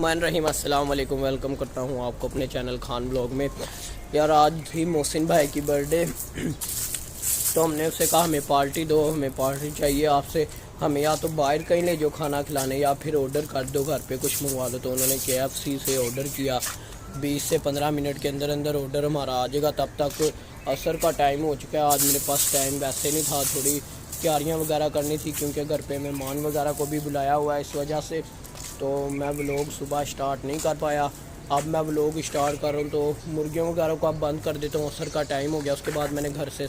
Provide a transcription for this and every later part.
बिस्मिल्लाहिर्रहमानिर्रहीम। अस्सलाम वालेकुम। वेलकम करता हूँ आपको अपने चैनल खान ब्लॉग में। यार आज थी मोहसिन भाई की बर्थडे, तो हमने उससे कहा हमें पार्टी दो, हमें पार्टी चाहिए आपसे, हमें या तो बाहर कहीं ले जो खाना खिलाने या फिर ऑर्डर कर दो, घर पे कुछ मंगवा दो। तो उन्होंने KFC से ऑर्डर किया। 20 से 15 मिनट के अंदर अंदर ऑर्डर हमारा आ जाएगा। तब तक असर का टाइम हो चुका है। आज मेरे पास टाइम वैसे नहीं था, थोड़ी तैयारियाँ वगैरह करनी थी क्योंकि घर पे मेहमान वगैरह को भी बुलाया हुआ है, इस वजह से तो मैं व्लॉग सुबह स्टार्ट नहीं कर पाया। अब मैं व्लॉग स्टार्ट कर रहा हूँ तो मुर्गियों वगैरह को अब बंद कर देता हूँ। असर का टाइम हो गया, उसके बाद मैंने घर से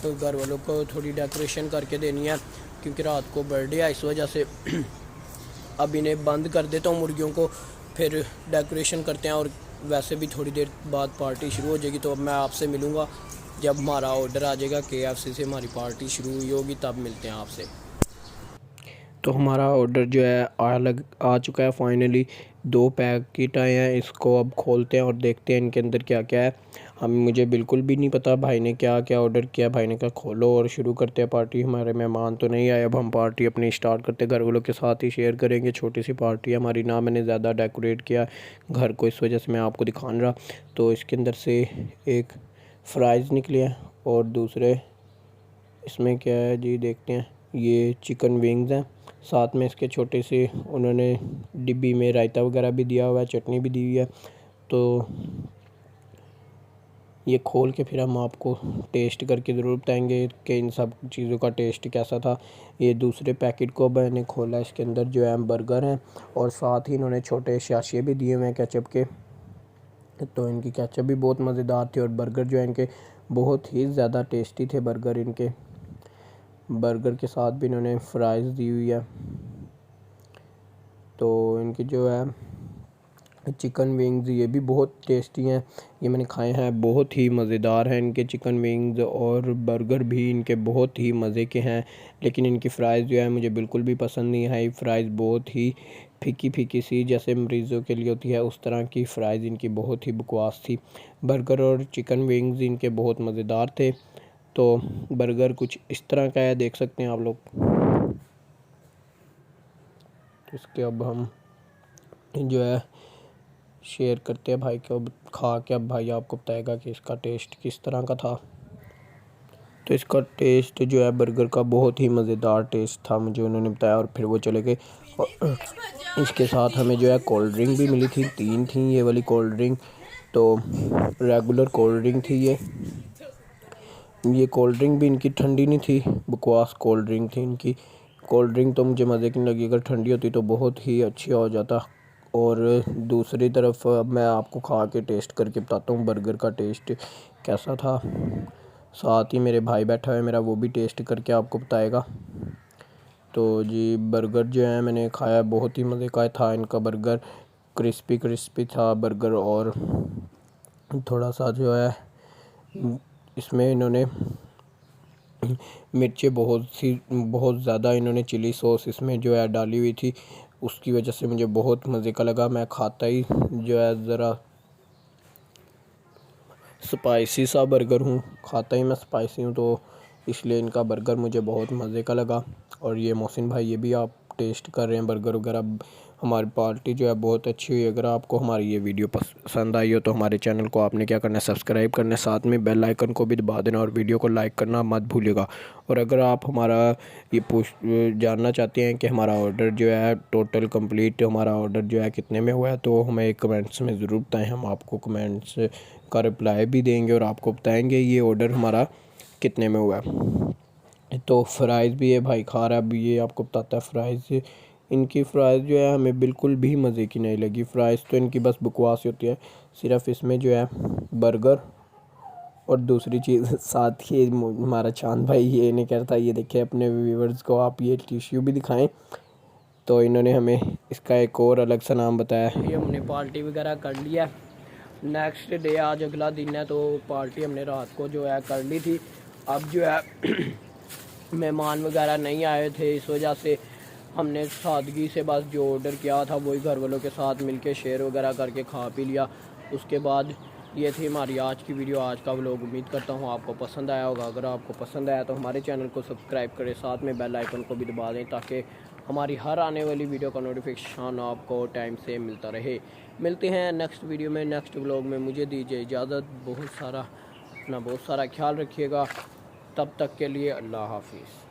तो घर वालों को थोड़ी डेकोरेशन करके देनी है क्योंकि रात को बर्थडे है, इस वजह से अब इन्हें बंद कर देता हूँ मुर्गियों को, फिर डेकोरेशन करते हैं और वैसे भी थोड़ी देर बाद पार्टी शुरू हो जाएगी। तो अब मैं आपसे मिलूँगा जब हमारा ऑर्डर आ जाएगा KFC से, हमारी पार्टी शुरू हुई होगी, तब मिलते हैं आपसे। तो हमारा ऑर्डर जो है आ चुका है फाइनली। 2 पैकेट आए हैं, इसको अब खोलते हैं और देखते हैं इनके अंदर क्या क्या है। मुझे बिल्कुल भी नहीं पता भाई ने क्या क्या ऑर्डर किया। भाई ने कहा खोलो और शुरू करते हैं पार्टी। हमारे मेहमान तो नहीं आए, अब हम पार्टी अपनी स्टार्ट करते हैं। घर वालों के साथ ही शेयर करेंगे। छोटी सी पार्टी है हमारी, ना मैंने ज़्यादा डेकोरेट किया घर को, इस वजह से मैं आपको दिखा रहा। तो इसके अंदर से एक फ्राइज़ निकले हैं और दूसरे इसमें क्या है जी, देखते हैं। ये चिकन विंग्स हैं, साथ में इसके छोटे से उन्होंने डिब्बी में रायता वगैरह भी दिया हुआ है, चटनी भी दी हुई है। तो ये खोल के फिर हम आपको टेस्ट करके ज़रूर बताएंगे कि इन सब चीज़ों का टेस्ट कैसा था। ये दूसरे पैकेट को मैंने खोला, इसके अंदर जो है बर्गर हैं और साथ ही इन्होंने छोटे शाशिये भी दिए हुए हैं केचप के। तो इनकी केचप भी बहुत मज़ेदार थी और बर्गर जो है इनके बहुत ही ज़्यादा टेस्टी थे। बर्गर के साथ भी इन्होंने फ्राइज़ दी हुई है। तो इनकी जो है चिकन विंग्स ये भी बहुत टेस्टी हैं, ये मैंने खाए हैं, बहुत ही मज़ेदार हैं इनके चिकन विंग्स। और बर्गर भी इनके बहुत ही मज़े के हैं, लेकिन इनकी फ़्राइज़ जो है मुझे बिल्कुल भी पसंद नहीं आई। फ़्राइज़ बहुत ही फीकी फीकी सी, जैसे मरीज़ों के लिए होती है उस तरह की फ़्राइज़ इनकी बहुत ही बकवास थी। बर्गर और चिकन विंग्स इनके बहुत मज़ेदार थे। तो बर्गर कुछ इस तरह का है, देख सकते हैं आप लोग। इसके अब हम जो है शेयर करते हैं भाई को, खा के अब भाई आपको बताएगा कि इसका टेस्ट किस तरह का था। तो इसका टेस्ट जो है बर्गर का बहुत ही मज़ेदार टेस्ट था, मुझे उन्होंने बताया, और फिर वो चले गए। और इसके साथ हमें जो है कोल्ड ड्रिंक भी मिली थी, 3 थी ये वाली कोल्ड ड्रिंक। तो रेगुलर कोल्ड ड्रिंक थी ये कोल्ड ड्रिंक भी इनकी ठंडी नहीं थी, बकवास कोल्ड ड्रिंक थी इनकी। कोल्ड ड्रिंक तो मुझे मज़े की नहीं लगी, अगर ठंडी होती तो बहुत ही अच्छी हो जाता। और दूसरी तरफ अब मैं आपको खा के टेस्ट करके बताता हूँ बर्गर का टेस्ट कैसा था। साथ ही मेरे भाई बैठा है मेरा, वो भी टेस्ट करके आपको बताएगा। तो जी बर्गर जो है मैंने खाया, बहुत ही मज़े का था इनका बर्गर। क्रिस्पी क्रिस्पी था बर्गर, और थोड़ा सा जो है इसमें इन्होंने मिर्चें बहुत ज़्यादा इन्होंने चिली सॉस इसमें जो है डाली हुई थी, उसकी वजह से मुझे बहुत मज़े का लगा। मैं खाता ही जो है ज़रा स्पाइसी सा बर्गर हूँ, खाता ही मैं स्पाइसी हूँ, तो इसलिए इनका बर्गर मुझे बहुत मज़े का लगा। और ये मोहसिन भाई ये भी आप टेस्ट कर रहे हैं बर्गर वगैरह। हमारी पार्टी जो है बहुत अच्छी हुई। अगर आपको हमारी ये वीडियो पसंद आई हो तो हमारे चैनल को आपने क्या करना है, सब्सक्राइब करना है, साथ में बेल आइकन को भी दबा देना और वीडियो को लाइक करना मत भूलिएगा। और अगर आप हमारा ये जानना चाहते हैं कि हमारा ऑर्डर जो है टोटल कंप्लीट, हमारा ऑर्डर जो है कितने में हुआ है, तो हमें कमेंट्स में ज़रूर बताएं। हम आपको कमेंट्स का रिप्लाई भी देंगे और आपको बताएंगे ये ऑर्डर हमारा कितने में हुआ है। तो फ्राइज़ भी है भाई खा रहा है, अभी ये आपको बताता है फ्राइज़। इनकी फ़्राइज़ जो है हमें बिल्कुल भी मज़े की नहीं लगी। फ़्राइज़ तो इनकी बस बकवास होती है। सिर्फ इसमें जो है बर्गर और दूसरी चीज़ साथ ही हमारा चांद भाई ये नहीं करता, ये देखे अपने व्यूवर्स को आप ये टिश्यू भी दिखाएं। तो इन्होंने हमें इसका एक और अलग सा नाम बताया। ये हमने पार्टी वगैरह कर लिया, नेक्स्ट डे आज अगला दिन है, तो पार्टी हमने रात को जो है कर ली थी। अब जो है मेहमान वगैरह नहीं आए थे, इस वजह से हमने सादगी से बस जो ऑर्डर किया था वही घर वालों के साथ मिलके शेयर वगैरह करके खा पी लिया। उसके बाद ये थी हमारी आज की वीडियो, आज का व्लॉग। उम्मीद करता हूँ आपको पसंद आया होगा। अगर आपको पसंद आया तो हमारे चैनल को सब्सक्राइब करें, साथ में बेल आइकन को भी दबा दें ताकि हमारी हर आने वाली वीडियो का नोटिफिकेशन आपको टाइम से मिलता रहे। मिलते हैं नेक्स्ट वीडियो में, नेक्स्ट व्लॉग में। मुझे दीजिए इजाज़त। अपना बहुत सारा ख्याल रखिएगा। तब तक के लिए अल्लाह हाफिज़।